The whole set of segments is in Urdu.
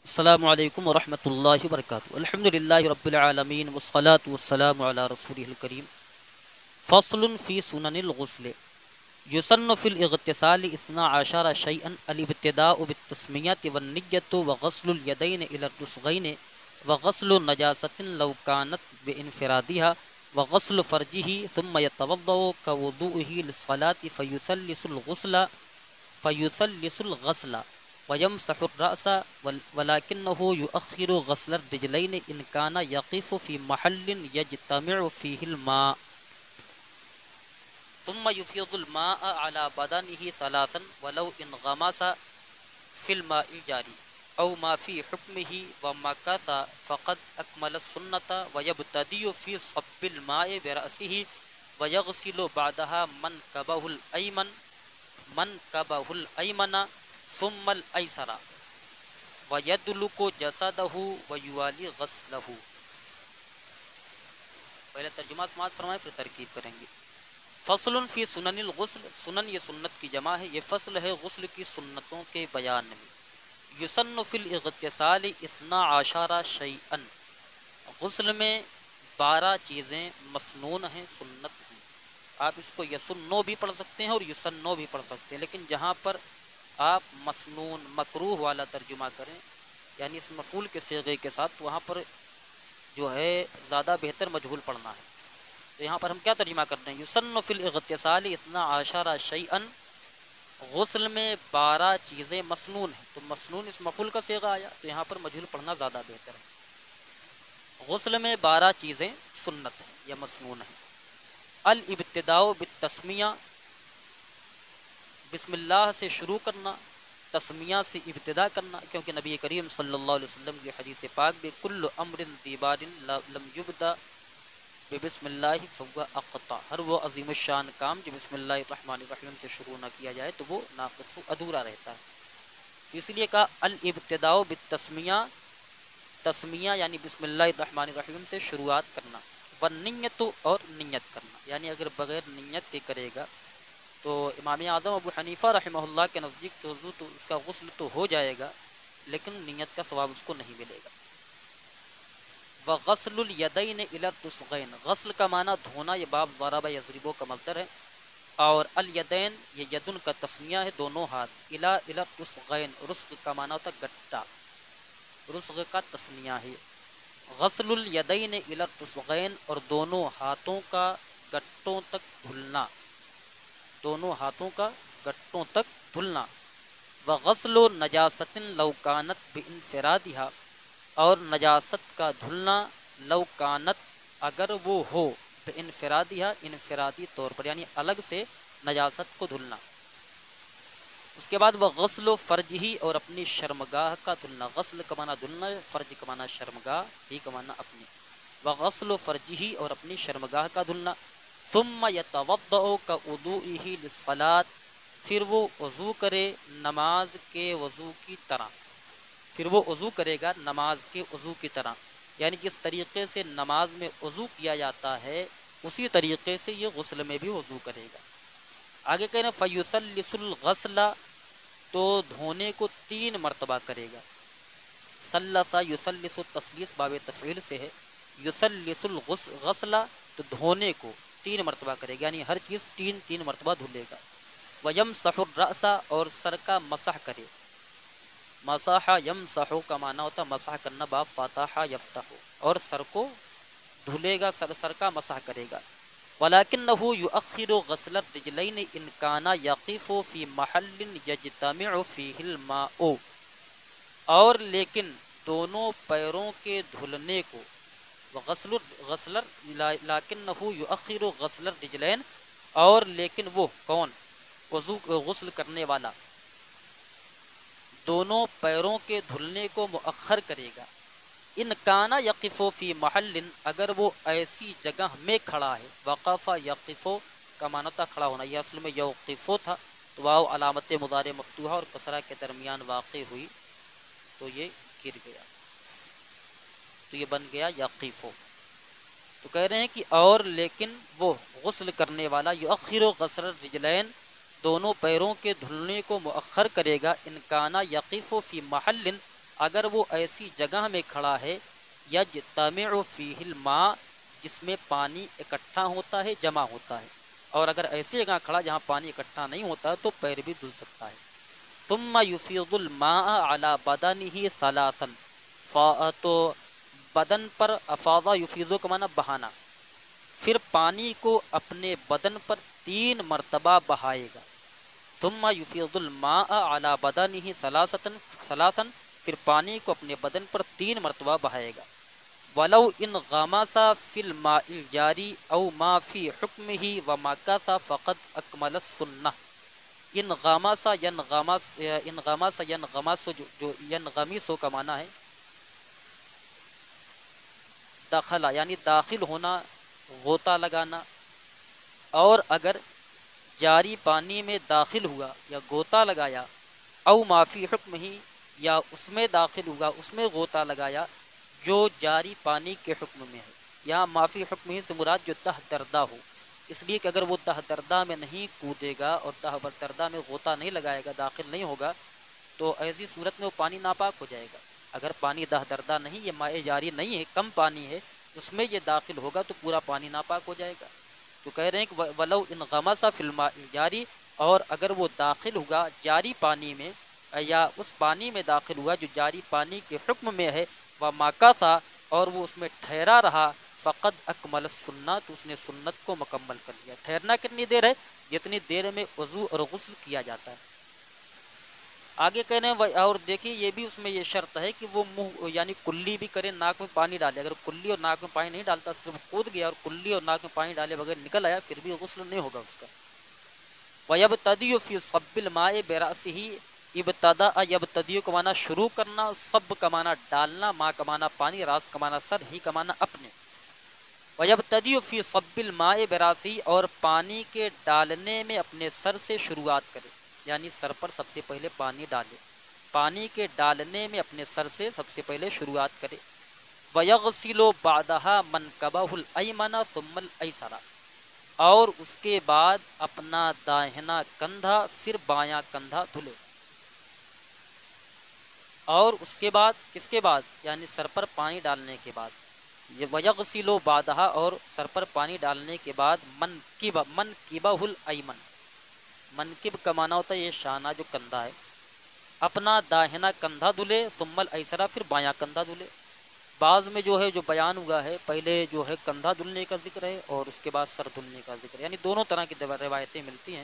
السلام علیکم ورحمۃ اللہ وبرکاتہ الحمد للہ رب العالمین والصلاة والسلام علی رسولہ الکریم فصل فی سنن الغسل یسن فی الاغتسال اثنا عشر شیئا الابتداء بالتسمیۃ والنیۃ وغسل الیدین الی الرسغین وغسل نجاسۃ لو کانت بانفرادها وغسل فرجه ثم يتوضأ كوضوئه للصلاة فيثلث الغسل ويمسح الرأس ولكنه يؤخر غسل الرجلين إن كان يقف في محل يجتمع فيه الماء ثم يفيض الماء على بدنه ثلاثا ولو انغمس في الماء الجاري أو ما في حكمه ومكث فقد أكمل السنة ويبتدئ في صب الماء برأسه ويغسل بعدها منكبه الأيمن ثم الأيسر وَيَدْلُكُ جَسَدَهُ وَيُوَالِي غَسْلَهُ۔ پہلے ترجمہ سماعت فرمائیں پھر ترکیب کریں گے۔ فصل فی سنن الغسل، سنن یہ سنت کی جمع ہے، یہ فصل ہے غسل کی سنتوں کے بیان میں۔ یسن فی الاغتسال اثنا عشر شیئا، غسل میں 12 چیزیں مسنون ہیں، سنت ہیں۔ آپ اس کو یسنو بھی پڑھ سکتے ہیں اور یسنو بھی پڑھ سکتے ہیں، لیکن جہاں پر آپ مسنون مکروہ والا ترجمہ کریں یعنی اس مفعول کے صیغے کے ساتھ، تو وہاں پر جو ہے زیادہ بہتر مجہول پڑھنا ہے۔ تو یہاں پر ہم کیا ترجمہ کرتے ہیں؟ یسن فی الاغتسال اثنا عشر شیئا، غسل میں 12 چیزیں مسنون ہیں، تو مسنون اس مفعول کا صیغہ آیا، تو یہاں پر مجہول پڑھنا زیادہ بہتر ہے۔ غسل میں 12 چیزیں سنت ہیں یا مسنون ہیں۔ الابتداء بالتسمیہ، بسم اللہ سے شروع کرنا، تسمیہ سے ابتدا کرنا، کیونکہ نبی کریم صلی اللہ علیہ وسلم کی حدیث پاک بھی کل امر ذی بال لم یبدا بسم اللہ فهو اقطع، ہر وہ عظیم الشان کام جو بسم اللہ الرحمن الرحیم سے شروع نہ کیا جائے تو وہ ناقص و ادھورا رہتا ہے۔ اس لیے کہا الابتداء بالتسمیہ، تسمیہ یعنی بسم اللہ الرحمن الرحیم سے شروعات کرنا، والنیت اور نیت کرنا، یعنی اگر بغیر نیت کے کرے گا تو امام اعظم ابو حنیفہ رحمہ اللہ کے نزدیک تو اس کا غسل تو ہو جائے گا لیکن نیت کا ثواب اس کو نہیں ملے گا۔ وغسل الیدین الی الرسغین، غسل کا معنی دھونا، یہ باب ضرب یضرب کا مصدر ہے، اور الیدین یہ یدن کا تسمیہ ہے، دونوں ہاتھ، الی الرسغین، رسغ کا معنی ہوتا ہے گٹا، رسغ کا تسمیہ ہے۔ غسل الیدین الی الرسغین، اور دونوں ہاتھوں کا گٹوں تک دھلنا، دونوں ہاتھوں کا گٹوں تک دھلنا۔ وغسل نجاست لو کانت بانفرادها، اور نجاست کا دھلنا، لو کانت اگر وہ ہو، بانفرادها انفرادی طور پر یعنی الگ سے نجاست کو دھلنا۔ اس کے بعد وغسل فرجہ، اور اپنی شرمگاہ کا دھلنا، غسل کا معنی دھلنا، فرج کا معنی شرمگاہ، ہی کا معنی اپنی، وغسل فرجہ، اور اپنی شرمگاہ کا دھلنا۔ ثم يتوضأ كوضوئه للصلاة، پھر وہ وضو کرے نماز کے وضو کی طرح، پھر وہ وضو کرے گا نماز کے وضو کی طرح، یعنی جس طریقے سے نماز میں وضو کیا جاتا ہے اسی طریقے سے یہ غسل میں بھی وضو کرے گا۔ آگے کہنا فیثلث الغسل، تو دھونے کو 3 مرتبہ کرے گا۔ ثلث یثلث، تثلیث باب تفعیل سے ہے، یثلث الغسل، تو دھونے کو 3 مرتبہ کرے گا، یعنی ہر چیز 3 مرتبہ دھلے گا۔ وَيَمْسَحُ الرَّأْسَ، اور سر کا مسح کرے، مسح یمسح کا معنی ہوتا مسح کرنا، باب فتح یفتح، اور سر کو دھلے گا، سر کا مسح کرے گا۔ وَلَكِنَّهُ يُؤَخِّرُ غَسْلَ الرِّجْلَيْنِ إِنْ كَانَ يَقِفُ فِي مَحَلٍ يَجْتَمِعُ فِيهِ الْمَاءُ، اور لیکن دونوں پیروں کے دھلنے کو، غسل لیکنہ یؤخر غسل الرجلین، اور لیکن وہ کون، غسل کرنے والا دونوں پیروں کے دھلنے کو مؤخر کرے گا۔ ان کانا یقف فی محل، اگر وہ ایسی جگہ میں کھڑا ہے، وقف یقف کا معنی تھا کھڑا ہونا، یہ اصل میں یوقف تھا، تو واو علامت مضارع مفتوحہ اور کسرہ کے درمیان واقع ہوئی تو یہ گر گیا، تو یہ بن گیا یقف۔ تو کہہ رہے ہیں کہ اور لیکن وہ غسل کرنے والا یؤخر غسل الرجلین، دونوں پیروں کے دھلنے کو مؤخر کرے گا، ان کانا یقف فی محل، اگر وہ ایسی جگہ میں کھڑا ہے یجتمع فیہ الماء جس میں پانی اکٹھا ہوتا ہے، جمع ہوتا ہے، اور اگر ایسی جگہ کھڑا جہاں پانی اکٹھا نہیں ہوتا تو پیر بھی دھل سکتا ہے۔ ثم یفیض الماء علی بدنہ ثلاثا، تو بدن پر افاضہ یفیضو کا معنی بہانا، پھر پانی کو اپنے بدن پر 3 مرتبہ بہائے گا۔ ثم یفیض الماء علی بدنہ ثلاثا، پھر پانی کو اپنے بدن پر 3 مرتبہ بہائے گا۔ ولو ان غمس فی الماء الجاری او ما فی حکمہ ومکث فقد اکمل السنہ۔ انغمس جو ینغمس کا معنی ہے دخلا یعنی داخل ہونا، غوطہ لگانا، اور اگر جاری پانی میں داخل ہوا یا غوطہ لگایا، او معافی حکم ہی یا اس میں داخل ہوا، اس میں غوطہ لگایا جو جاری پانی کے حکم میں ہے۔ یہاں معافی حکم ہی سے مراد جو تہ دردہ ہو، اس لیے کہ اگر وہ تہ دردہ میں نہیں کودے گا اور تہ دردہ میں غوطہ نہیں لگائے گا، داخل نہیں ہوگا، تو ایسی صورت میں وہ پانی ناپاک ہو جائے گا۔ اگر پانی دہ دردہ نہیں، یہ مائع جاری نہیں ہے، کم پانی ہے، اس میں یہ داخل ہوگا تو پورا پانی ناپاک ہو جائے گا۔ تو کہہ رہے ہیں کہ ولو ان غمس فی الماء الجاری، اور اگر وہ داخل ہوگا جاری پانی میں یا اس پانی میں داخل ہوا جو جاری پانی کے حکم میں ہے، ومکث اور وہ اس میں ٹھہرا رہا، فقد اکمل السنہ تو اس نے سنت کو مکمل کر لیا۔ ٹھہرنا کتنی دیر ہے؟ جتنی دیر میں وضو اور غسل کیا جاتا ہے۔ آگے کہہ رہے ہیں اور دیکھیے یہ بھی اس میں یہ شرط ہے کہ وہ منہ یعنی کلی بھی کرے، ناک میں پانی ڈالے۔ اگر کلی اور ناک میں پانی نہیں ڈالتا، صرف کود گیا اور کلی اور ناک میں پانی ڈالے بغیر نکل آیا، پھر بھی غسل نہیں ہوگا اس کا۔ وَيَبْتَدِئُ فِي صَبِّ الْمَاءِ بِرَأْسِهِ، ابتداء یبتدیو کا معنی شروع کرنا، سب کا معنی ڈالنا، ماں کا معنی پانی، راس کا معنی سر، ہی کا معنی اپنے۔ وَيَبْتَدِئُ فِي صَبِّ الْمَاءِ بِرَأْسِهِ، اور پانی کے ڈالنے میں اپنے سر سے شروعات کرے، یعنی سر پر سب سے پہلے پانی ڈالے، پانی کے ڈالنے میں اپنے سر سے سب سے پہلے شروعات کرے۔ وَيَغْسِلُ بَعْدَهَا مَنْكَبَهُ الْأَيْمَنَ ثُمَّ الْأَيْسَرَ، اور اس کے بعد اپنا داہنا کندھا پھر بایاں کندھا دھلے۔ اور اس کے بعد کس کے بعد؟ یعنی سر پر پانی ڈالنے کے بعد۔ یہ وَيَغْسِلُ بَعْدَهَا، اور سر پر پانی ڈالنے کے بعد منکبہ الایمن، منکب کا معنی ہوتا ہے یہ شانہ جو کندھا ہے، اپنا داہنا کندھا دھلے، ثم الایسرا پھر بایاں کندھا دھلے۔ بعض میں جو ہے جو بیان ہوا ہے پہلے جو ہے کندھا دھلنے کا ذکر ہے اور اس کے بعد سر دھلنے کا ذکر ہے، یعنی دونوں طرح کی روایتیں ملتی ہیں،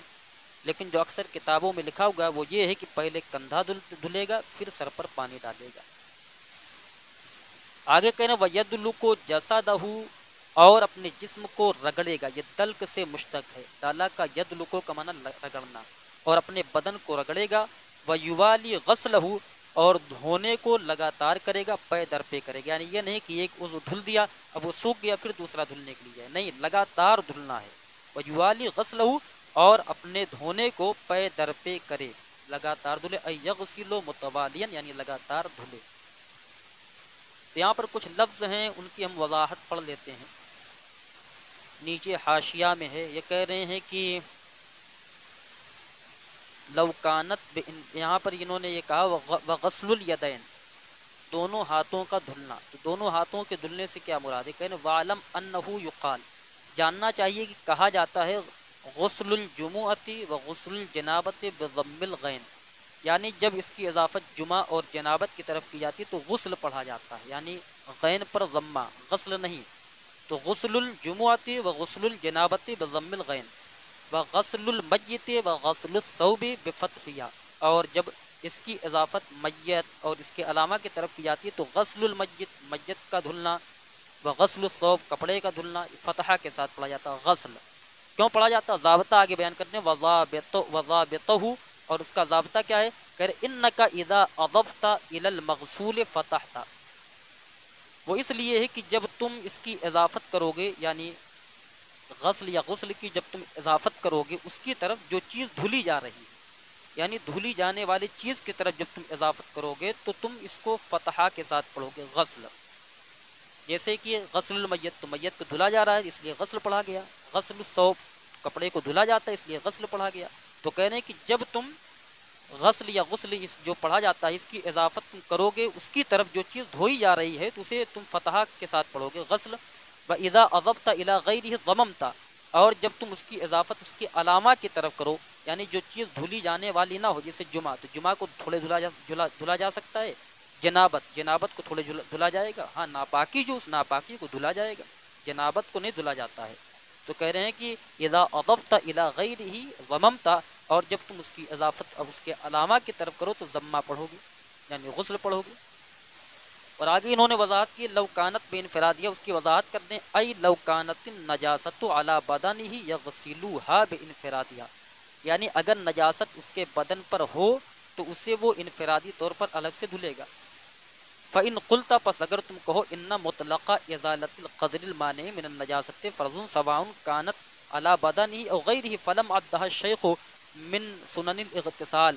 لیکن جو اکثر کتابوں میں لکھا ہوا ہے وہ یہ ہے کہ پہلے کندھا دھلے گا پھر سر پر پانی ڈالے گا۔ آگے کہنا وَيَدْلُقُ جَسَدَهُ، اور اپنے جسم کو رگڑے گا، یہ دلک سے مشتق ہے، دالا کا یدلق کا معنی رگڑنا، اور اپنے بدن کو رگڑے گا۔ وَيُوَالِي غَسْلَهُ، اور دھونے کو لگاتار کرے گا، پے در پہ کرے گا، یعنی یہ نہیں کہ ایک عضو دھل دیا اب وہ سوکھ گیا پھر دوسرا دھلنے کے لیے جائے، نہیں، لگاتار دھلنا ہے۔ وَيُوَالِي غَسْلَهُ، اور اپنے دھونے کو پے در پہ کرے، لگاتار دھلے، اَيْ يَغْسِلُ مُتَوَالِيًا، یعنی لگاتار دھلے۔ تو یہاں پر کچھ لفظ ہیں ان کی ہم وضاحت پڑھ لیتے ہیں، نیچے حاشیہ میں ہے، یہ کہہ رہے ہیں کہ لوکانت، یہاں پر انہوں نے یہ کہا وغسل الیدین، دونوں ہاتھوں کا دھلنا، تو دونوں ہاتھوں کے دھلنے سے کیا مراد ہے؟ کہنے وعلم انہ یقال، جاننا چاہیے کہ کہا جاتا ہے غسل الجمعۃ وغسل الجنابۃ بضم الغین، یعنی جب اس کی اضافت جمعہ اور جنابت کی طرف کی جاتی تو غسل پڑھا جاتا ہے، یعنی غین پر ضمہ، غسل نہیں، تو غسل الجمعۃ وغسل الجنابۃ بضم الغین، وغسل المیت وغسل الثوب بفتحها، اور جب اس کی اضافت میت اور اس کے علامہ کی طرف کی جاتی ہے تو غسل المیت، میت کا دھلنا، وغسل الثوب، کپڑے کا دھلنا، فتحہ کے ساتھ پڑھا جاتا ہے غسل۔ کیوں پڑھا جاتا ہے؟ ضابطہ آگے بیان کرنے وضابطہ، اور اس کا ضابطہ کیا ہے؟ کہ انک اذا اضفت الی المغسول فتحت، وہ اس لیے ہے کہ جب تم اس کی اضافت کرو گے، یعنی غسل یا غسل کی جب تم اضافت کرو گے اس کی طرف جو چیز دھلی جا رہی ہے، یعنی دھلی جانے والی چیز کی طرف جب تم اضافت کرو گے تو تم اس کو فتحہ کے ساتھ پڑھو گے غسل، جیسے کہ غسل المیت، تو میت کو دھلا جا رہا ہے اس لیے غسل پڑھا گیا، غسل الثوب، کپڑے کو دھلا جاتا ہے اس لیے غسل پڑھا گیا۔ تو کہہ رہے ہیں کہ جب تم غسل یا غسل اس جو پڑھا جاتا ہے اس کی اضافت تم کرو گے اس کی طرف جو چیز دھوئی جا رہی ہے تو اسے تم فتح کے ساتھ پڑھو گے غسل، وَإِذَا أَضَفْتَ إِلَىٰ غَيْرِهِ ضَمَمْتَ، اور جب تم اس کی اضافت اس کے علامہ کی طرف کرو، یعنی جو چیز دھلی جانے والی نہ ہو، جیسے جمعہ، تو جمعہ کو تھوڑے دھلا جا سکتا ہے، جنابت کو تھوڑے دھلا جائے گا، ہاں ناپاکی جو اس ناپاکی کو دھلا جائے گا، جنابت کو نہیں دھلا جاتا ہے۔ تو کہہ رہے ہیں کہ اذا اضفت الى غیرہ ضممت، اور جب تم اس کی اضافت اب اس کے علامہ کی طرف کرو تو ضمہ پڑھو گے، یعنی غسل پڑھو گے۔ اور آگے انہوں نے وضاحت کی لو کانت بے انفرادیہ، اس کی وضاحت کرنے ای لو کانت النجاست علی بدنہ یغسلوها بانفرادیہ، یعنی اگر نجاست اس کے بدن پر ہو تو اسے وہ انفرادی طور پر الگ سے دھلے گا۔ فَإِن قُلْتَ، پس اگر تم کہو ان مطلق ازالت القدر المانع من النجاست فرض سواء كانت على بدنه او غیرہ فلم عدها الشیخ من سنن الاغتسال،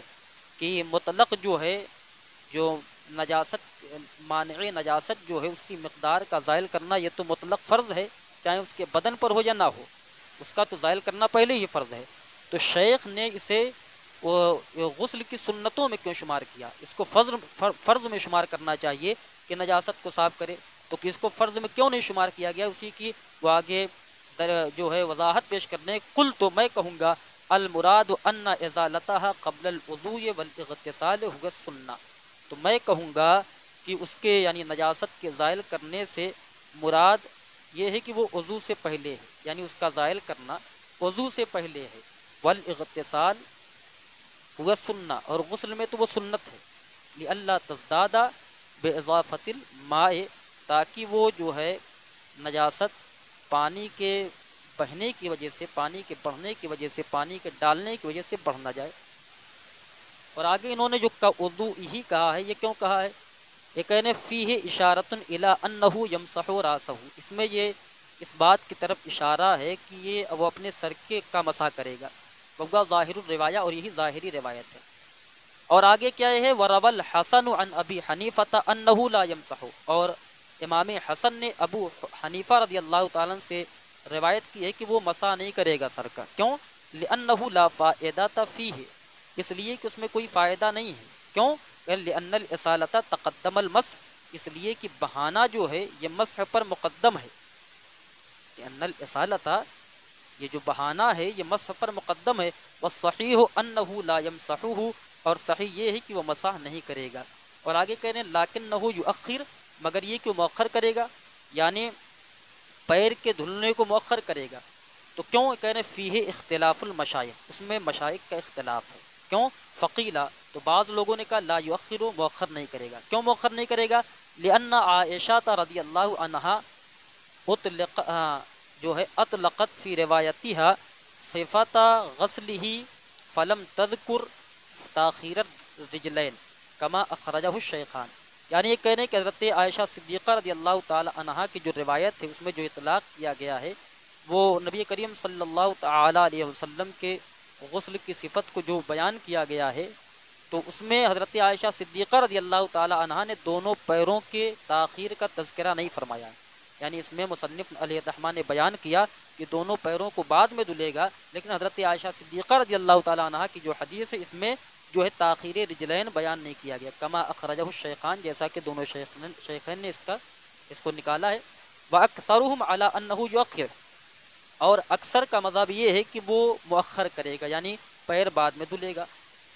کہ مطلق جو ہے، جو نجاست مانع نجاست جو ہے اس کی مقدار کا زائل کرنا یہ تو مطلق فرض ہے، چاہے اس کے بدن پر ہو یا نہ ہو، اس کا تو زائل کرنا پہلے ہی فرض ہے۔ تو شیخ نے اسے غسل کی سنتوں میں کیوں شمار کیا؟ اس کو فرض میں شمار کرنا چاہیے کہ نجاست کو صاف کرے، تو کہ اس کو فرض میں کیوں نہیں شمار کیا گیا؟ اسی کی وہ آگے جو ہے وضاحت پیش کرنے، قل تو میں کہوں گا المراد ان ازالتها قبل الوضوء والاغتسال هو السنہ، تو میں کہوں گا کہ اس کے یعنی نجاست کے زائل کرنے سے مراد یہ ہے کہ وہ وضو سے پہلے ہے، یعنی اس کا زائل کرنا وضو سے پہلے ہے، والاغتسال ہوا سنہ، اور غسل میں تو وہ سنت ہے، لئلا تزداد باضافت الماء، تاکہ وہ جو ہے نجاست پانی کے بہنے کی وجہ سے، پانی کے بڑھنے کی وجہ سے، پانی کے ڈالنے کی وجہ سے بڑھ نہ جائے۔ اور آگے انہوں نے جو وضو ہی کہا ہے، یہ کیوں کہا ہے؟ یہ کہنے فیہ اشارۃ الی انہ یمسح راسہ، اس میں یہ اس بات کی طرف اشارہ ہے کہ یہ وہ اپنے سر کے کا مسح کرے گا، وہا ظاہر الروایہ، اور یہی ظاہری روایت ہے۔ اور آگے کیا ہے؟ وروى الحسن عن ابی حنیفہ انہ لا یمسح، اور امام حسن نے ابو حنیفہ رضی اللہ تعالیٰ سے روایت کی ہے کہ وہ مسح نہیں کرے گا سر کا، کیوں؟ لأنہ لا فائدۃ فیہ، اس لیے کہ اس میں کوئی فائدہ نہیں ہے، کیوں؟ لأن الإصالۃ تقدم المسح، اس لیے کہ بہانا جو ہے یہ مسح پر مقدم ہے، لأن الإصالۃ، یہ جو بہانا ہے یہ مسح پر مقدم ہے، والصحیح انہ لا یمسحہ، اور صحیح یہ ہے کہ وہ مسح نہیں کرے گا۔ اور آگے کہہ رہے ہیں لکنہ یؤخر، مگر یہ کہ مؤخر کرے گا، یعنی پیر کے دھلنے کو مؤخر کرے گا، تو کیوں؟ کہہ رہے ہیں فیہ اختلاف المشائخ، اس میں مشائخ کا اختلاف ہے، کیوں؟ فقیلا، تو بعض لوگوں نے کہا لا یؤخر، مؤخر نہیں کرے گا، کیوں مؤخر نہیں کرے گا؟ لأن عائشہ رضی اللہ عنہا اطلق جو ہے اطلقت فی روایتہا صفت غسلہ فلم تذکر تاخیر الرجلین کما اخرجہ الشیخان، یعنی یہ کہنے کہ حضرت عائشہ صدیقہ رضی اللہ تعالی عنہا کی جو روایت ہے اس میں جو اطلاق کیا گیا ہے وہ نبی کریم صلی اللہ تعالی علیہ وسلم کے غسل کی صفت کو جو بیان کیا گیا ہے، تو اس میں حضرت عائشہ صدیقہ رضی اللہ تعالی عنہا نے دونوں پیروں کے تاخیر کا تذکرہ نہیں فرمایا، یعنی اس میں مصنف علیہ الرحمٰن نے بیان کیا کہ دونوں پیروں کو بعد میں دھلے گا، لیکن حضرت عائشہ صدیقہ رضی اللہ تعالی عنہا کی جو حدیث ہے اس میں جو ہے تاخیر رجلین بیان نہیں کیا گیا، کما اخرجہ الشیخان، جیسا کہ دونوں شیخین نے اس کو نکالا ہے۔ وَأَكْثَرُهُمْ عَلَىٰ أَنَّهُ يُؤَخِّرُ، اور اکثر کا مذہب یہ ہے کہ وہ مؤخر کرے گا، یعنی پیر بعد میں دھلے گا،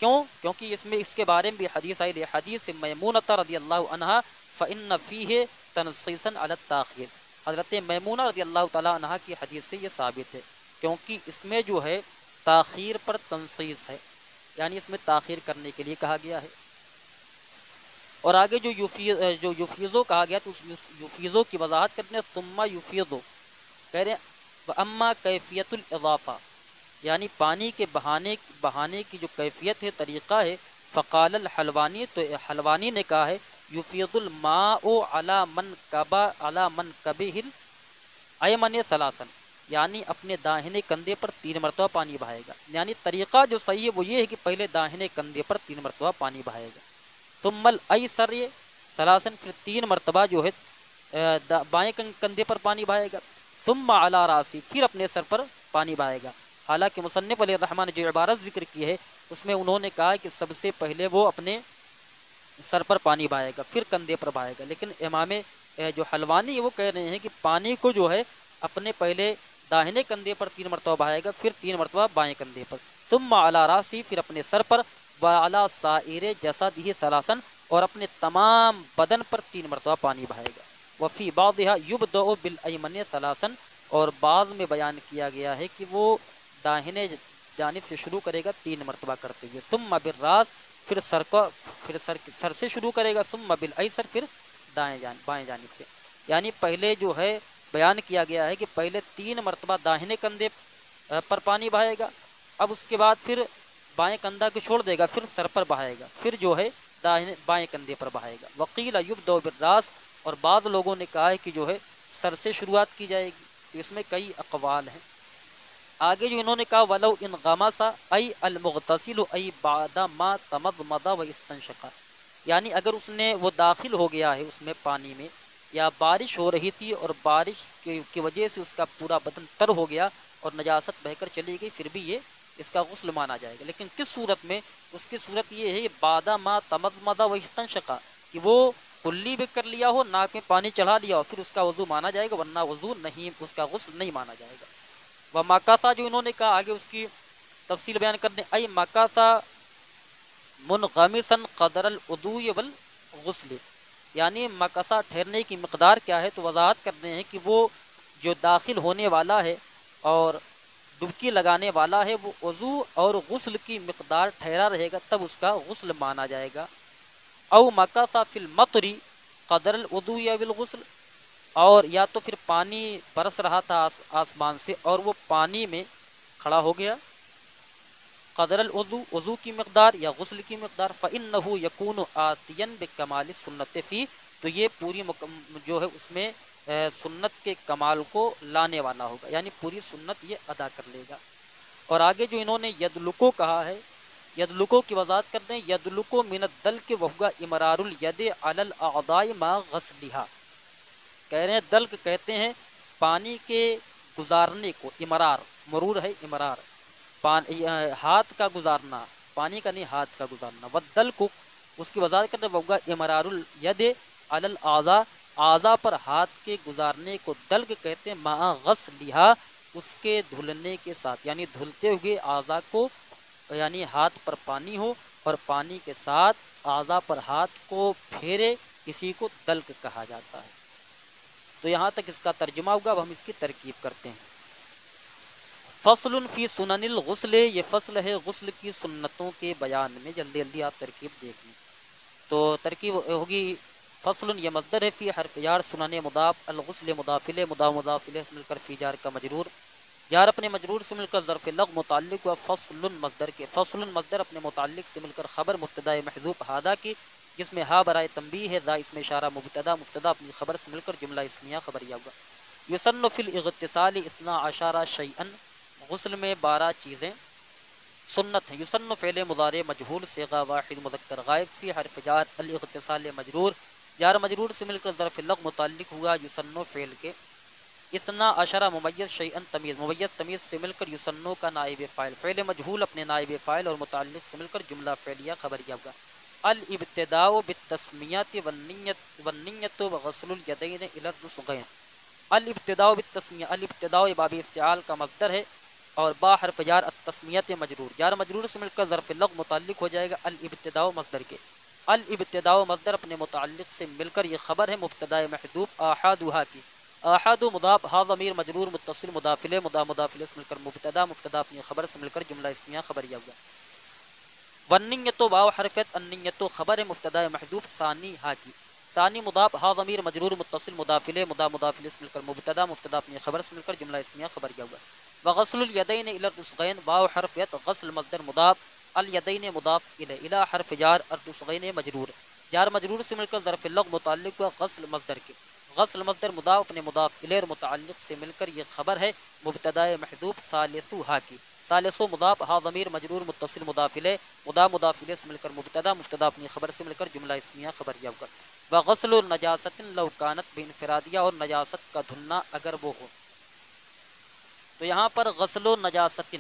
کیوں؟ کیونکہ اس میں اس کے بارے میں بھی حدیث آئی، حدیث میمونہ رضی اللہ عنہا فإن فیہ تنصیصا علی التاخیر، حضرت میمونہ رضی اللہ تعالی عنہا کی حدیث سے یہ ثابت ہے، کیونکہ اس میں جو ہے تاخیر پر تنصیص ہے، یعنی اس میں تاخیر کرنے کے لیے کہا گیا ہے۔ اور آگے جو یفیضو کہا گیا تو اس یفیضو کی وضاحت کرنے ثم یفیضو، کہہ رہے ہیں اما کیفیت الاضافہ، یعنی پانی کے بہانے کی جو کیفیت ہے، طریقہ ہے، فقال الحلوانی، تو حلوانی نے کہا ہے یفیض الماء علی منکبہ الایمن ثلاثا، یعنی اپنے داہنے کندھے پر 3 مرتبہ پانی بہائے گا، یعنی طریقہ جو صحیح ہے وہ یہ ہے کہ پہلے داہنے کندھے پر 3 مرتبہ پانی بہائے گا، ثم الایسر ثلاثا، پھر 3 مرتبہ جو ہے بائیں کندھے پر پانی بہائے گا، ثم علی راسی، پھر اپنے سر پر پانی بہائے گا، حالانکہ مصنف علیہ الرحمٰن نے جو عبارت ذکر کی ہے اس میں انہوں نے کہا کہ سب سے پہلے وہ اپنے سر پر پانی بہائے گا پھر کندھے پر بہائے گا، لیکن امام جو حلوانی ہے وہ کہہ رہے ہیں کہ پانی کو جو ہے اپنے پہلے داہنے کندھے پر 3 مرتبہ بہائے گا، پھر 3 مرتبہ بائیں کندھے پر، ثم علی راسی، پھر اپنے سر پر، وعلی سائر جسدہ ثلاثاً، اور اپنے تمام بدن پر 3 مرتبہ پانی بہائے گا۔ وفی بعضھا یبدأ بالایمن ثلاثاً، اور بعض میں بیان کیا گیا ہے کہ وہ داہنے جانب سے شروع کرے گا 3 مرتبہ کرتے ہوئے، ثم بالراس، پھر سر سے شروع کرے گا، ثم بالایسر، پھر بائیں جانب سے، یعنی پہلے جو ہے بیان کیا گیا ہے کہ پہلے 3 مرتبہ داہنے کندھے پر پانی بہائے گا، اب اس کے بعد پھر بائیں کندھا کو چھوڑ دے گا، پھر سر پر بہائے گا، پھر جو ہے بائیں کندھے پر بہائے گا۔ وقیل یبدأ بالراس، اور بعض لوگوں نے کہا ہے کہ جو ہے سر سے شروعات کی جائے گی، تو اس میں کئی اقوال ہیں۔ آگے جو انہوں نے کہا ولو ان غمس ای المغتسل ای بعد ما تمضمض و استنشق، یعنی اگر اس نے وہ داخل ہو گیا ہے اس میں پانی میں، یا بارش ہو رہی تھی اور بارش کی وجہ سے اس کا پورا بدن تر ہو گیا اور نجاست بہہ کر چلی گئی، پھر بھی یہ اس کا غسل مانا جائے گا، لیکن کس صورت میں؟ اس کی صورت یہ ہے بعد ما تمضمض و استنشق، کہ وہ کلی بھی کر لیا ہو، ناک میں پانی چڑھا لیا ہو، پھر اس کا وضو مانا جائے گا، ورنہ وضو نہیں، اس کا غسل نہیں مانا جائے گا۔ وہ مکاسا جو انہوں نے کہا آگے اس کی تفصیل بیان کرنے، ای مکاسا منغمسا قدر الوضوء والغسل، یعنی مکاسا ٹھہرنے کی مقدار کیا ہے، تو وضاحت کرتے ہیں کہ وہ جو داخل ہونے والا ہے اور ڈبکی لگانے والا ہے وہ وضو اور غسل کی مقدار ٹھہرا رہے گا، تب اس کا غسل مانا جائے گا۔ او مکاسا فی المطری قدر الوضوء والغسل، اور یا تو پھر پانی برس رہا تھا آسمان سے اور وہ پانی میں کھڑا ہو گیا، قدر الوضوء، وضو کی مقدار یا غسل کی مقدار، فإنه يكون آتيا بكمال السنت فی، تو یہ پوری جو ہے اس میں سنت کے کمال کو لانے والا ہوگا، یعنی پوری سنت یہ ادا کر لے گا۔ اور آگے جو انہوں نے یدلکو کہا ہے، یدلکو کی وضاحت کرتے ہیں، یدلکو من الدلک وهو امرار الید علی الاعضاء مع غسلها، کہہ رہے ہیں دلک کہتے ہیں پانی کے گزارنے کو، امرار، مرور ہے امرار، ہاتھ کا گزارنا، پانی کا نہیں ہاتھ کا گزارنا، والدلک اس کی وضاحت کرتے ہیں وہو امرار الید علی الاعضاء، اعضاء پر ہاتھ کے گزارنے کو دلک کہتے ہیں، مع غسلها اس کے دھلنے کے ساتھ، یعنی دھلتے ہوئے اعضاء کو، یعنی ہاتھ پر پانی ہو اور پانی کے ساتھ اعضاء پر ہاتھ کو پھیرے، اسی کو دلک کہا جاتا ہے۔ تو یہاں تک اس کا ترجمہ ہوگا، اب ہم اس کی ترکیب کرتے ہیں۔ فصل فی سنن الغسل، یہ فصل ہے غسل کی سنتوں کے بیان میں، جلدی جلدی آپ ترکیب دیکھ لیں۔ تو ترکیب ہوگی فصل، یہ مصدر ہے، فی حرف جار، سنن مضاف، الغسل مضاف الیہ، مضاف الیہ سے مل کر فی جار کا مجرور، جار اپنے مجرور سے مل کر ظرف لغو متعلق ہوا فصل مصدر کے، فصل مصدر اپنے متعلق سے مل کر خبر مبتدا محذوف ہادا کی، جس میں ہا برائے تنبیہ ہے، ذا اس میں اشارہ مبتدا، مبتدا اپنی خبر سے مل کر جملہ اسمیہ خبریہ ہوا۔ یسن فی الاغتسال 12 شیئا، غسل میں 12 چیزیں سنت ہیں۔ یسن فعل مضارع مجہول صیغہ واحد مذکر غائب، فی حرف جار، الاغتسال مجرور، جار مجرور سے مل کر ظرف لغو متعلق ہوا یسن فعل کے، 12 ممیز شیئا تمیز، ممیز تمیز سے مل کر یسنو کا نائب فاعل، فعل مجہول اپنے نائب فاعل اور متعلق سے مل کر جملہ فعلیہ خبریہ ہوگا۔ الابتداء بالتسمیۃ والنیۃ وغسل الیدین الی الرسغین، الابتداء بالتسمیہ، الابتداء باب افتعال کا مصدر ہے، اور با حرف جار التسمیۃ مجرور، جار مجرور سے مل کر ظرف لغو متعلق ہو جائے گا الابتداء مصدر کے، الابتداء مصدر اپنے متعلق سے مل کر یہ خبر ہے مبتدا محذوف آحادھا کی، آحاد مضاف، ہا ضمیر مجرور متصل مضاف الیہ، مضاف الیہ سے مل کر مبتدا، مبتدا اپنی خبر سے مل کر جملہ اسمیہ خبریہ ہوگا۔ والنیۃ واو حرفیت، النیۃ خبر مبتدا محذوف ثانی ہا کی، ثانی مضاف، ہا ضمیر مجرور متصل مضاف الیہ، مضاف الیہ سے مل کر مبتدا، مبتدا اپنی خبر سے مل کر جملہ اسمیہ خبریہ ہوگا۔ وغسل الیدین الی الرسغین، واو حرفیت، غسل مصدر مضاف، الیدین مضاف الیہ، الی حرف جار، الرسغین مجرور، جار مجرور سے مل کر ظرف لغو متعلق ہوا غسل مصدر کے، غسل مصدر مضاف اپنے مضاف الیہ اور متعلق سے مل کر یہ خبر ہے مبتدا محذوف ثالثھا کی، ثالث مضاف، ہا ضمیر مجرور متصل مضاف الیہ، مضاف الیہ سے مل کر مبتدا، مبتدا اپنی خبر سے مل کر جملہ اسمیہ خبریہ ہوگا۔ وغسل نجاست لو کانت بانفرادیہ، اور نجاست کا دھلنا اگر وہ ہو، تو یہاں پر غسل و نجاست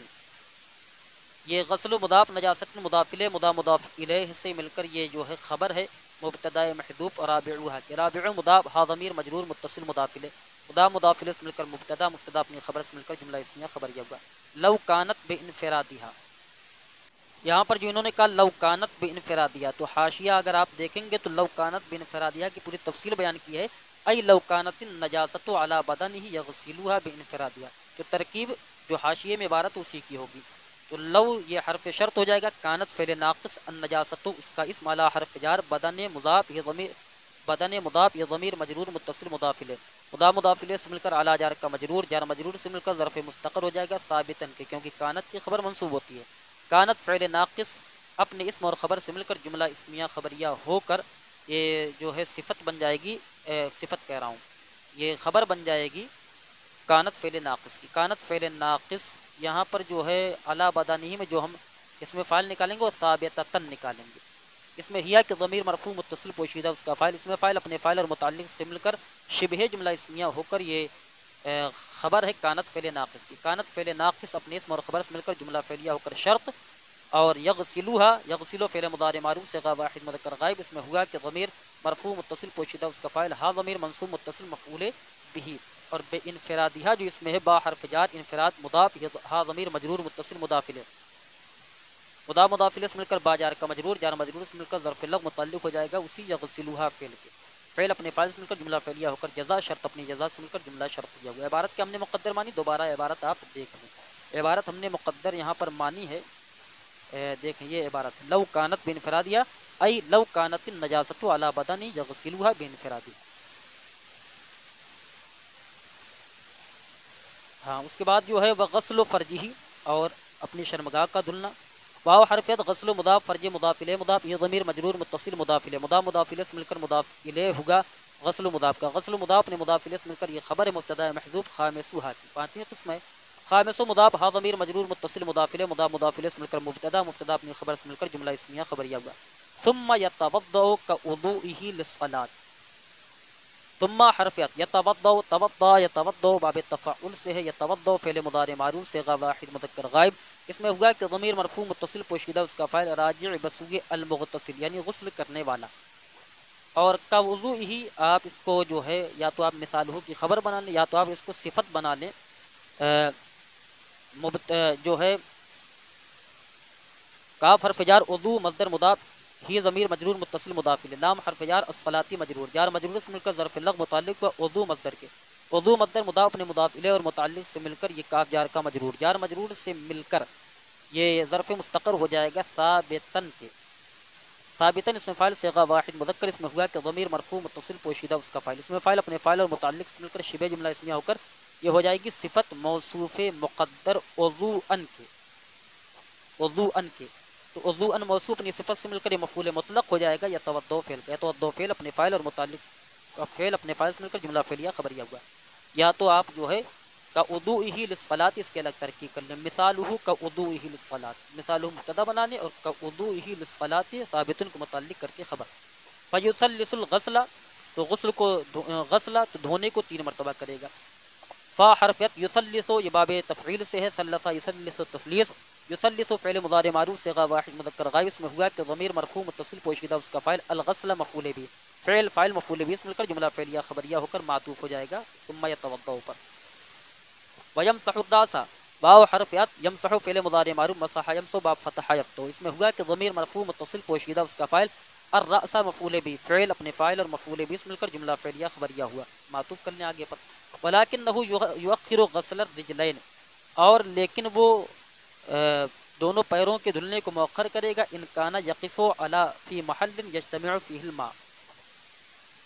یہ غسل و مضاف، نجاست مضاف الیہ، مضاف الیہ سے مل کر یہ جو ہے خبر ہے مبتدا محذوف، اور رابعہ کہ رابع مضاف ہا ضمیر مجرور متصل مضاف الیہ، مضاف الیہ سے مل کر مبتدا، مبتدا اپنی خبر سے مل کر جملہ اسمیہ خبریہ ہوا۔ لو کانت بانفرادھا، یہاں پر جو انہوں نے کہا لو کانت بانفرادھا، تو حاشیہ اگر آپ دیکھیں گے تو لو کانت بانفرادھا کی پوری تفصیل بیان کی ہے، ای لو کانت النجاست علی بدنہ یغسلوها بانفرادھا، تو ترکیب جو حاشیے میں عبارت اسی کی ہوگی۔ تو لو یہ حرف شرط ہو جائے گا، کانت فعل ناقص، النجاست اس کا اسم اعلی حرف جار، بدن مضاف یہ ضمیر، بدن مضاف یہ ضمیر مجرور متصل مضاف الیہ، مضاف الیہ سے مل کر اعلی جار کا مجرور، جار مجرور سے مل کر ظرف مستقر ہو جائے گا ثابتن کے، کیونکہ کانت کی خبر منصوب ہوتی ہے۔ کانت فعل ناقص اپنے اسم اور خبر سے مل کر جملہ اسمیہ خبریہ ہو کر یہ جو ہے صفت بن جائے گی، صفت کہہ رہا ہوں، یہ خبر بن جائے گی کانت فعل ناقص کی۔ کانت فعل ناقص یہاں پر جو ہے اعلی بدنہ میں جو ہم اس میں فاعل نکالیں گے وہ ثابتتن نکالیں گے، اس میں ہیا کہ ضمیر مرفوع متصل پوشیدہ اس کا فاعل، اس میں فاعل اپنے فاعل اور متعلق سے مل کر شبہ جملہ اسمیہ ہو کر یہ خبر ہے کانت فعل ناقص کی۔ کانت فعل ناقص اپنے اسم اور خبر سے مل کر جملہ فعلیہ ہو کر شرط، اور یغسلوها یغسلو فعل مضارع معروف صیغہ واحد مذکر غائب، اس میں ہوا کہ ضمیر مرفوع متصل پوشیدہ اس کا فاعل، ہا ضمیر منصوب متصل مفعول به، اور بے انفرادھا جو اس میں ہے با حرف جار انفراد مضاف، ہا ضمیر مجرور متصل مضاف الیہ، مضاف الیہ سے مل کر با جار کا مجرور، جار مجرور سے مل کر ظرف لغو متعلق ہو جائے گا اسی یغسلوها فعل کے، فعل اپنے فاعل سے مل کر جملہ فعلیہ ہو کر جزا، شرط اپنی جزا سے مل کر جملہ شرطیہ ہوا۔ عبارت کے ہم نے مقدر مانی، دوبارہ عبارت آپ دیکھ لیں، عبارت ہم نے مقدر یہاں پر مانی ہے، دیکھیں یہ عبارت لو کانت بانفرادھا ای لو کانت النجاست علی بدن یغسلوها بانفرادھا۔ ہاں اس کے بعد جو ہے غسل و فرجہ، اور اپنی شرمگاہ کا دھلنا، واو حرفیت غسل و مضاف، فرج مضاف الیہ مضاف، یہ ضمیر مجرور متصل مضاف الیہ، مضاف الیہ سے مل کر مضاف الیہ ہوگا غسل و مضاف کا، غسل و مضاف نے مضاف الیہ سے مل کر یہ خبر مبتدا محذوف خامسوها کی پانچویں قسم ہے، خامس و مضاف ہا ضمیر مجرور متصل مضاف الیہ، مضاف الیہ سے مل کر مبتدا، مبتدا اپنی خبر سے مل کر جملہ اسمیہ خبریہ ہوگا۔ ثم یتوضا کوضوئہ للصلاۃ، ثم حرفیت یتوضا، توضا یتوضا باب تفعل سے ہے، یتوضا فعل مضارع معروف صیغہ واحد مذکر غائب، اس میں ہوا کہ ضمیر مرفوع متصل پوشیدہ اس کا فاعل راجع بسوء المغتسل یعنی غسل کرنے والا، اور کا وضو ہی آپ اس کو جو ہے یا تو آپ مثال ہو کی خبر بنا لیں یا تو آپ اس کو صفت بنا لیں، جو ہے کاف حرف جار وضو مصدر مضاف، ہی ضمیر مجرور متصل مضاف الیہ، لام حرف جار الصلاۃ مجرور، جار مجرور سے مل کر ظرف لغو متعلق و وضو مصدر کے، وضو مصدر مضاف اپنے مضاف الیہ اور متعلق سے مل کر یہ کاف جار کا مجرور، جار مجرور سے مل کر یہ ظرف مستقر ہو جائے گا ثابتن کے، ثابتن اس میں فاعل صیغہ واحد مذکر، اس میں ہوا کہ ضمیر مرفوع متصل پوشیدہ اس کا فاعل، اس میں فاعل اپنے فاعل اور متعلق سے مل کر شبہ جملہ اسمیہ ہو کر یہ ہو جائے گی صفت موصوف مقدر وضوءن کے، وضوءن کے، تو وضوءن موصوف اپنی صفت سے مل کر یہ مفعول مطلق ہو جائے گا یتوضا فعل کا، یتوضا فعل اپنے فاعل اور متعلق فعل اپنے فاعل سے مل کر جملہ فعلیہ خبریہ ہوا، یا تو آپ جو ہے کوضوئہ للصلاۃ اس کے الگ ترکیب کر لیں، مثالہ کوضوئہ للصلاۃ، مثالہ مبتدا بنا لیں اور کوضوئہ للصلاۃ ثابتن کو متعلق کر کے خبر، فیثلث الغسل تو غسل کو غسلہ تو دھونے کو 3 مرتبہ کرے گا، فا حرفیت یثلث یہ باب تفعیل سے ہے، ثلث یثلث تثلیث، یثلث فعل مضارع معروف صیغہ واحد مذکر غائب، اس میں ہوا کہ ضمیر مرفوع متصل پوشیدہ اس کا فاعل الغسل مفعول به، فعل فاعل مفعول به سے مل کر جملہ فعلیہ خبریہ ہو کر معطوف ہو جائے گا ثم یتوضا پر، ویمسح الراس واو حرفیت یمسح فعل مضارع معروف مسح یمسح باب فتح یفتح، اس میں ہوا کہ ضمیر مرفوع متصل پوشیدہ اس کا فاعل الراس مفعول به، فعل اپنے فاعل اور مفعول به سے مل کر جملہ فعلیہ خبریہ ہوا، معطوف کرنے آگے پر، ولکنہ یؤخر غسل الرجلین، اور لیکن وہ دونوں پیروں کے دھلنے کو مؤخر کرے گا، ان کان یقف علی فی محل یجتمع فیہ الماء،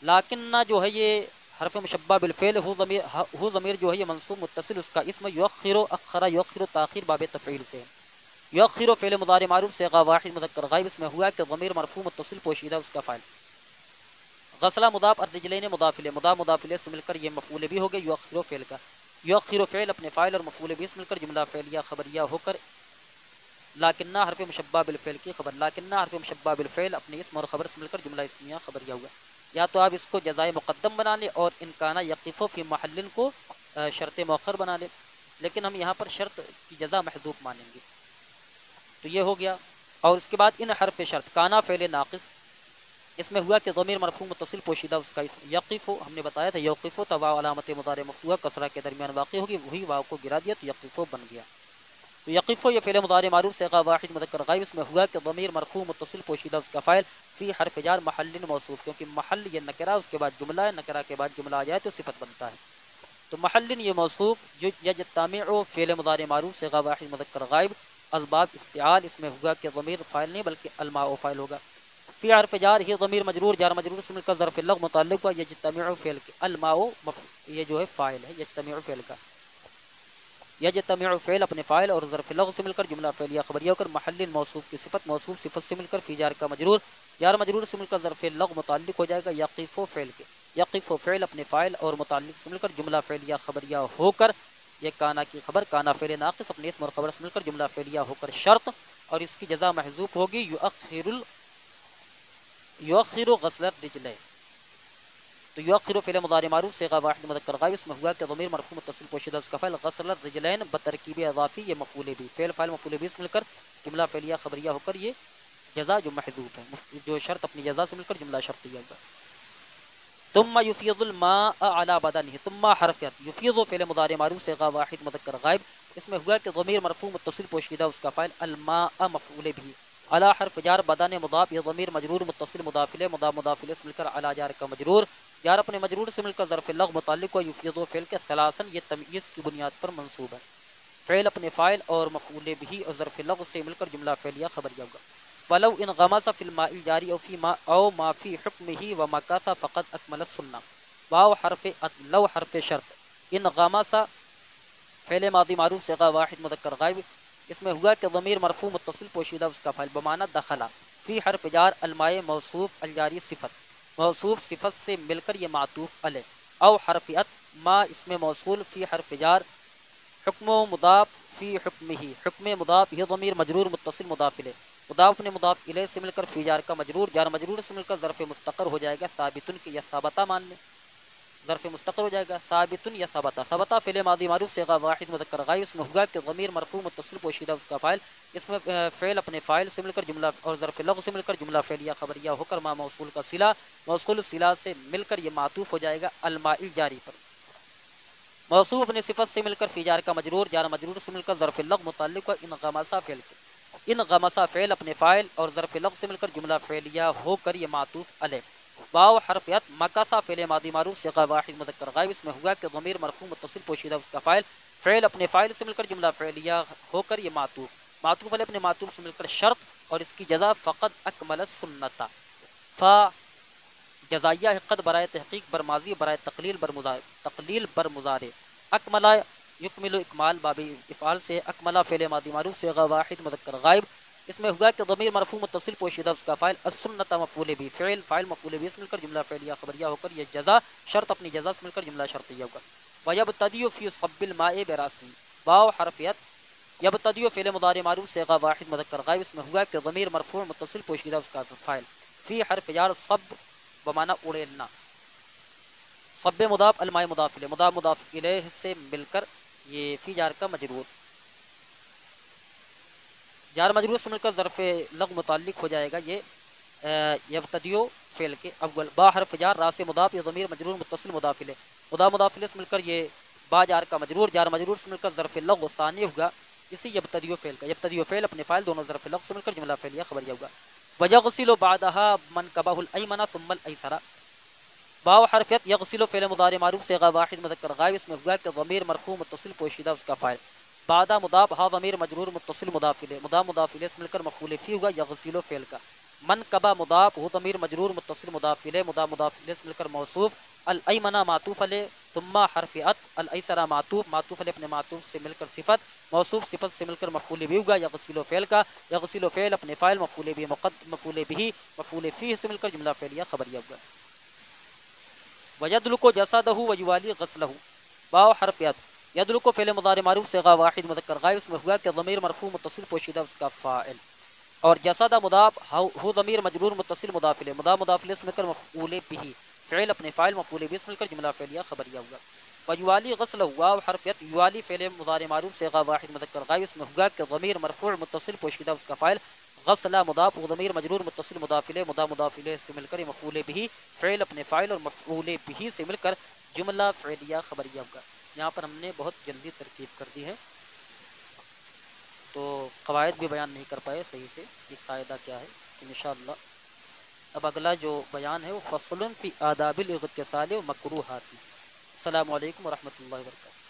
لیکن جو ہے یہ حرف مشبہ بالفعل ہو ضمیر جو ہے یہ منصوب متصل اس کا اسم یؤخر، اخر یؤخر تاخیر باب تفعیل سے، یؤخر فعل مضارع معروف صیغہ واحد مذکر غائب، اس میں ہوا کہ ضمیر مرفوع متصل پوشیدہ اس کا فاعل، غسلہ مضاف الرجلین مضاف الیہ، مضاف الیہ سے مل کر یہ مفعول بھی ہو گیا یؤخر فعل کا، یؤخر فعل اپنے فاعل اور مفعول بھی سے مل کر جملہ فعلیہ خبریہ ہو کر لکنہ حرف مشبہ بالفعل کی خبر، لکنہ حرف مشبہ بالفعل اپنے اسم اور خبر سے مل کر جملہ اسمیہ خبریہ ہوا، یا تو آپ اس کو جزائے مقدم بنا لیں اور ان کانا یقف فی محل کو شرط مؤخر بنا لیں، لیکن ہم یہاں پر شرط کی جزا محذوف مانیں گے، تو یہ ہو گیا. اور اس کے بعد ان حرف شرط کانا فعل ناقص، اس میں ہوا کہ ضمیر مرفوع متصل پوشیدہ اس کا اسم یقف، ہم نے بتایا تھا یوقف تو واو علامت مضارع مفتوحہ کسرہ کے درمیان واقع ہوگی، وہی واو کو گرا دیا تو یقف بن گیا. تو یقف یہ فعل مضارع معروف صیغہ واحد مذکر غائب، اس میں ہوا کہ ضمیر مرفوع متصل پوشیدہ اس کا فاعل فی حرف جار محل موصوف، کیونکہ محل یہ نکرہ اس کے بعد جملہ ہے، نکرہ کے بعد جملہ آ جائے تو صفت بنتا ہے. تو محل یہ موصوف یجتمع فعل مضارع معروف صیغہ واحد مذکر غائب اسباب افتعال، اس میں ہوا کہ ضمیر فاعل نہیں بلکہ الماء فاعل ہوگا. فی حرف جار ہی ضمیر مجرور جار مجرور سے مل کر ظرف لغو متعلق ہوا یجتمع فعل کے الماء یہ جو ہے فاعل ہے یجتمع فعل کا، یجتمع فعل اپنے فاعل اور ظرف لغو سے مل کر جملہ فعلیہ خبریہ ہو کر محل موصوف کی صفت، موصوف صفت سے مل کر فی جار کا مجرور جار مجرور سے مل کر ظرف لغو متعلق ہو جائے گا یقف فعل کے، یقف فعل اپنے فاعل اور متعلق سے مل کر جملہ فعلیہ خبریہ ہو کر، یہ کانا کی خبر کانا فعل ناقص اپنے اسم اور خبر سے مل کر جملہ فعلیہ ہو کر شرط، اور اس کی جزا محذوف ہوگی یؤخر غسل الرجلین. تو یؤخر فعل مضارع معروف صیغہ واحد مذکر غائب، اس میں ہوا کہ ضمیر مرفوع متصل پوشیدہ اس کا فعل غسل الرجلین بترکیب اضافی یہ مفعول بھی، فعل فاعل مفعول بھی سے مل کر جملہ فعلیہ خبریہ ہو کر یہ جزا جو محذوف ہے، جو شرط اپنی جزا سے مل کر جملہ شرطیہ ہوگا. ثم يفيض الماء على بدنه، ثم حرفیت یفیض فعل مضارع معروف صیغہ واحد مذکر غائب، اس میں ہوا کہ ضمیر مرفوع متصل پوشیدہ اس کا فاعل الماء مفعول بھی علی حرف جار بدن مضاف، یہ ضمیر مجرور متصل مضاف الیہ مضاف الیہ سے مل کر علی جار کا مجرور جار اپنے مجرور سے مل کر ظرف لغو متعلق ہوا یفیض فعل کے ثلاثاً یہ تمییز کی بنیاد پر منصوب ہے، فعل اپنے فاعل اور مفعول بھی اور ظرف لغو سے مل کر جملہ فعلیہ خبریہ ہوگا. ولو ان غمس فی الماء الجاری او فی ما او ما فی حکمہ ومکث فقد اکمل السنہ. واو حرف لو حرف شرط ان غمس فعل ماضی معروف صیغہ واحد مذکر غائب، اس میں ہوا کہ ضمیر مرفوع متصل پوشیدہ اس کا فاعل بمعنی دخلا فی حرف جار الماء موصوف الجاری صفت، موصوف صفت سے مل کر یہ معطوف علیہ، او حرفیت ما اس میں موصول فی حرف جار حکم و مضاف فی حکمہ، حکم مضاف یہ ضمیر مجرور متصل مضاف الیہ مضاف اپنے مضاف الیہ سے مل کر فی جار کا مجرور جار مجرور سے مل کر ظرف مستقر ہو جائے گا ثابتن کے یا ثابتہ مان لیں، ظرف مستقر ہو جائے گا ثابتن یا ثابتہ، ثابتہ فعل ماضی معروف صیغہ واحد مذکر غائب، اس میں ہوگا کہ ضمیر مرفوع متصل پوشیدہ اس کا فاعل، اس میں فعل اپنے فاعل سے مل کر جملہ اور ظرف لغو سے مل کر جملہ فعلیہ خبریہ ہو کر ما موصول کا صلہ، موصول صلہ سے مل کر یہ معطوف ہو جائے گا الماء الجاری پر، موصوف اپنے صفت سے مل کر فی جار کا مجرور جار مجرور سے مل کر ظرف لغو متعلق ہے ان غمسا فعل کے، ان غمسا فعل اپنے فاعل اور ظرف لغو سے مل کر جملہ فعلیہ ہو کر یہ معطوف علیہ. واو حرفیت مکث فعل ماضی معروف صیغہ واحد مذکر غائب، اس میں ہوا کہ ضمیر مرفوع متصل پوشیدہ اس کا فاعل فعل اپنے فاعل سے مل کر جملہ فعلیہ ہو کر یہ معطوف علیہ اپنے معطوف سے مل کر شرط، اور اس کی جزا فقد اکمل السنۃ، فا جزائیہ ہے قد برائے تحقیق بر ماضی برائے تقلیل بر مضارع، اکملہ یکمل اکمال باب افعال سے اکملہ فعل ماضی معروف صیغہ واحد مذکر غائب، اس میں ہوا کہ ضمیر مرفوع متصل پوشیدہ اس کا فاعل السنۃ مفعول بھی فعل فاعل مفعول بھی سے مل کر جملہ فعلیہ خبریہ ہو کر یہ جزا شرط اپنی جزا سے مل کر جملہ شرطیہ ہوگا. ویبتدی فی صب الماء براسه، واو حرفیت یبتدی فعل مضارع معروف صیغہ واحد مذکر غائب، اس میں ہوا کہ ضمیر مرفوع متصل پوشیدہ اس کا فاعل فی حرف جار صب بمعنی اڑیلنا، صب مضاف الماء مضاف الیہ مضاف الیہ سے مل کر یہ فی جار کا مجرور جار مجرور سے مل کر ظرف لغو متعلق ہو جائے گا یہ یبتدیو فعل کے اول، با حرف جار را سے مضاف یہ ضمیر مجرور متصل مضاف الیہ مضاف الیہ سے مل کر یہ با جار کا مجرور جار مجرور سے مل کر ظرف لغو ثانی ہوگا اسی یبتدیو فعل کا، یبتدیو فعل اپنے فاعل دونوں ظرف لغو سے مل کر جملہ فعلیہ خبریہ ہوگا. ویغسل بعدها منکبہ الایمن ثم الایسر، واو حرفیت یغسل فعل مضارع معروف صیغہ واحد مذکر غائب، اس میں ہوا کہ ضمیر مرفوع متصل پوشیدہ اس کا فاعل بعد مضاف ہا ضمیر مجرور متصل مضاف الیہ سے مل کر مفعول فی ہوگا یغسل فعل کا، منکبہ مضاف ہو ضمیر مجرور متصل مضاف الیہ سے مل کر موصوف، الایمن معطوف علیہ ثم حرف الایسر معطوف علیہ اپنے معطوف سے مل کر صفت، موصوف صفت سے مل کر مفعول بھی ہوگا یغسل فعل کا، یغسل فعل اپنے فاعل مفعول بھی مفعول بھی مفعول فی سے مل کر جملہ فعلیہ خبریہ ہوگا. ویدلک جسدہ ویوالی غسلہ، واو حرفیت یدلک فعل مضارع معروف صیغہ واحد مذکر غائب، اس میں ہوا کہ ضمیر مرفوع متصل پوشیدہ اس کا فاعل اور جسد مضاف ہو ضمیر مجرور متصل مضاف الیہ سے مل کر مفعول بھی فعل اپنے فاعل مفعول بھی سے مل کر جملہ فعلیہ خبریہ ہوگا. ویوالی غسل ہوا حرفیت یوالی فعل مضارع معروف صیغہ واحد مذکر غائب، اس میں ہوگا کہ ضمیر مرفوع متصل پوشیدہ اس کا فاعل، غسلہ مضاف ضمیر مجرور متصل مضاف الیہ مضاف الیہ سے مل کر یہ مفعول بھی، فعل اپنے فاعل اور مفعول بھی سے مل کر جملہ فعلیہ خبریہ ہوگا۔ یہاں پر ہم نے بہت جلدی ترکیب کر دی ہے، تو قواعد بھی بیان نہیں کر پائے صحیح سے کہ قاعدہ کیا ہے، انشاءاللہ اب اگلا جو بیان ہے وہ فصل فی آداب الاغتسال و مکروہات۔ السلام علیکم ورحمۃ اللہ وبرکاتہ۔